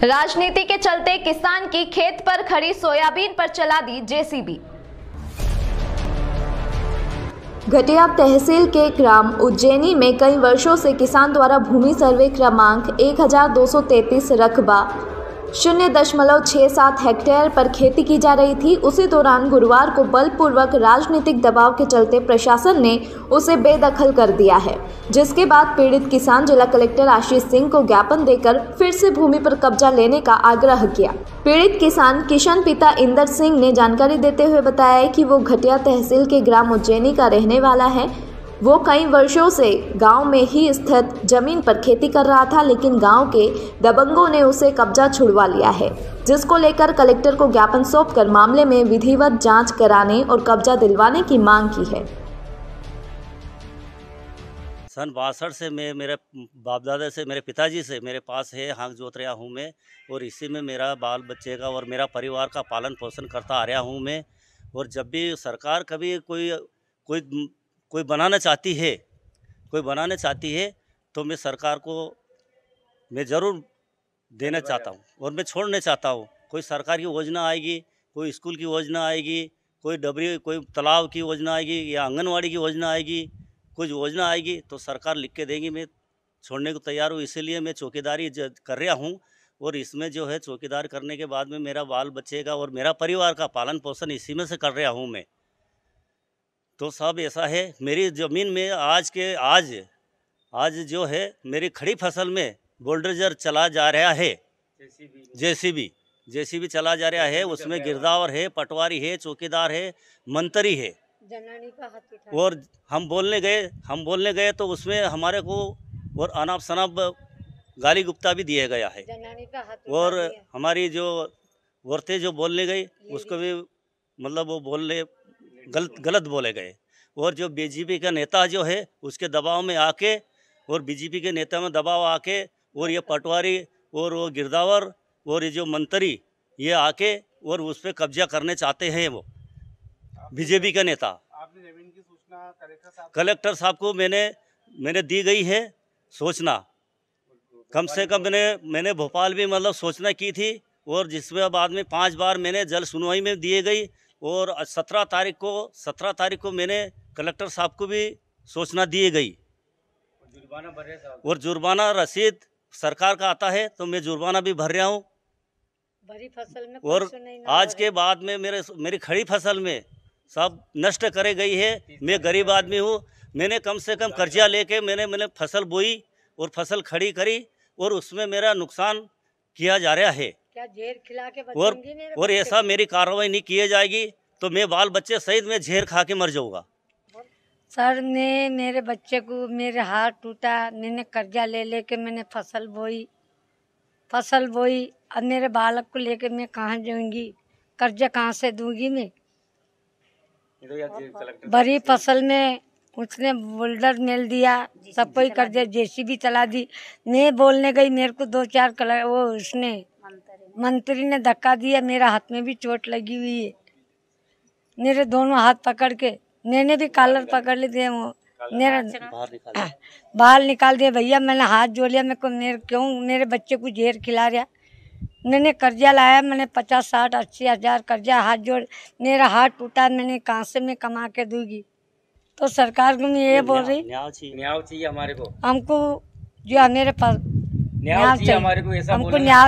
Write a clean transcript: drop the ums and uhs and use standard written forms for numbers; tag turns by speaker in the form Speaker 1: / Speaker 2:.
Speaker 1: राजनीति के चलते किसान की खेत पर खड़ी सोयाबीन पर चला दी जेसीबी।
Speaker 2: घटिया तहसील के ग्राम उज्जैनी में कई वर्षों से किसान द्वारा भूमि सर्वे क्रमांक 1233 रकबा 0.67 हेक्टेयर पर खेती की जा रही थी। उसी दौरान गुरुवार को बलपूर्वक राजनीतिक दबाव के चलते प्रशासन ने उसे बेदखल कर दिया है, जिसके बाद पीड़ित किसान जिला कलेक्टर आशीष सिंह को ज्ञापन देकर फिर से भूमि पर कब्जा लेने का आग्रह किया। पीड़ित किसान किशन पिता इंदर सिंह ने जानकारी देते हुए बताया कि वो घटिया तहसील के ग्राम उज्जैनी का रहने वाला है। वो कई वर्षों से गांव में ही स्थित जमीन पर खेती कर रहा था, लेकिन गांव के दबंगों ने उसे कब्जा छुड़वा लिया है, जिसको लेकर कलेक्टर को ज्ञापन सौंपकर मामले में विधिवत जांच कराने और कब्जा दिलवाने की मांग की है।
Speaker 3: सन 62 से मैं मेरे बाप दादा से मेरे पिताजी से मेरे पास है, हाँक जोत रहा हूँ मैं, और इसी में मेरा बाल बच्चे का और मेरा परिवार का पालन पोषण करता आ रहा हूँ मैं। और जब भी सरकार कभी कोई बनाना चाहती है तो मैं सरकार को मैं ज़रूर देना चाहता हूँ और मैं छोड़ना चाहता हूँ। कोई सरकार की योजना आएगी, कोई स्कूल की योजना आएगी, कोई डबरी कोई तालाब की योजना आएगी या आंगनवाड़ी की योजना आएगी, कुछ योजना आएगी तो सरकार लिख के देगी, मैं छोड़ने को तैयार हूँ। इसीलिए मैं चौकीदारी कर रहा हूँ और इसमें जो है चौकीदार करने के बाद में मेरा बाल बच्चे का और मेरा परिवार का पालन पोषण इसी में से कर रहा हूँ मैं। तो सब ऐसा है, मेरी ज़मीन में आज जो है मेरी खड़ी फसल में बुलडोजर चला जा रहा है, जेसीबी चला जा रहा है। उसमें गिरदावर है, पटवारी है, चौकीदार है, मंत्री है। और हम बोलने गए तो उसमें हमारे को और अनाप शनाप गाली गुप्ता भी दिया गया है। और हमारी जो औरतें जो बोलने गई उसको भी मतलब वो गलत बोले गए। और जो बीजेपी का नेता जो है उसके दबाव में आके और बीजेपी के नेता में दबाव आके और ये पटवारी और वो गिरदावर और ये जो मंत्री ये आके और उस पर कब्जा करने चाहते हैं। वो बीजेपी का नेता।
Speaker 4: आपने जमीन की सूचना
Speaker 3: कलेक्टर साहब को मैंने दी गई है सूचना। कम से कम मैंने भोपाल भी मतलब सूचना की थी और जिसमें बाद में 5 बार मैंने जल सुनवाई में दिए गई। और 17 तारीख को मैंने कलेक्टर साहब को भी सूचना दी गई। और जुर्माना रसीद सरकार का आता है तो मैं जुर्माना भी भर रहा हूँ।
Speaker 5: भरी फसल में
Speaker 3: और आज के बाद में मेरी खड़ी फसल में सब नष्ट करे गई है। मैं गरीब आदमी हूँ, मैंने कम से कम कर्जा लेके मैंने फसल बोई और फसल खड़ी करी और उसमें मेरा नुकसान किया जा रहा है।
Speaker 5: क्या झेर खिला के
Speaker 3: और ऐसा मेरी कार्रवाई नहीं की जाएगी तो मैं बाल बच्चे सहित मैं झेर खा के मर जाऊंगा।
Speaker 5: सर ने मेरे बच्चे को मेरे हाथ टूटा, मैंने कर्जा ले के मैंने फसल बोई। अब मेरे बालक को लेके मैं कहाँ जाऊंगी, कर्जा कहाँ से दूंगी मैं। बड़ी फसल में उसने बुलडर मेल दिया, सब कोई कर्जा जेसीबी चला दी। मैं बोलने गई, मेरे को 2-4 वो उसने मंत्री ने धक्का दिया, मेरा हाथ में भी चोट लगी हुई है। मेरे दोनों हाथ पकड़ के मैंने भी कॉलर पकड़ लिए, वो मेरा बाल निकाल दिया। भैया मैंने हाथ जोड़ लिया, क्यों मेरे बच्चे को जहर खिला रहा। मैंने कर्जा लाया, मैंने 50, 60, 80 हज़ार कर्जा, हाथ जोड़ मेरा हाथ टूटा, मैंने कहाँ से मैं कमा के दूंगी। तो सरकार को मैं ये बोल रही,
Speaker 4: न्याय चाहिए हमारे को,
Speaker 5: हमको जो मेरे पास
Speaker 4: न्याय चाहिए हमारे को, ऐसा
Speaker 5: हमको न्याय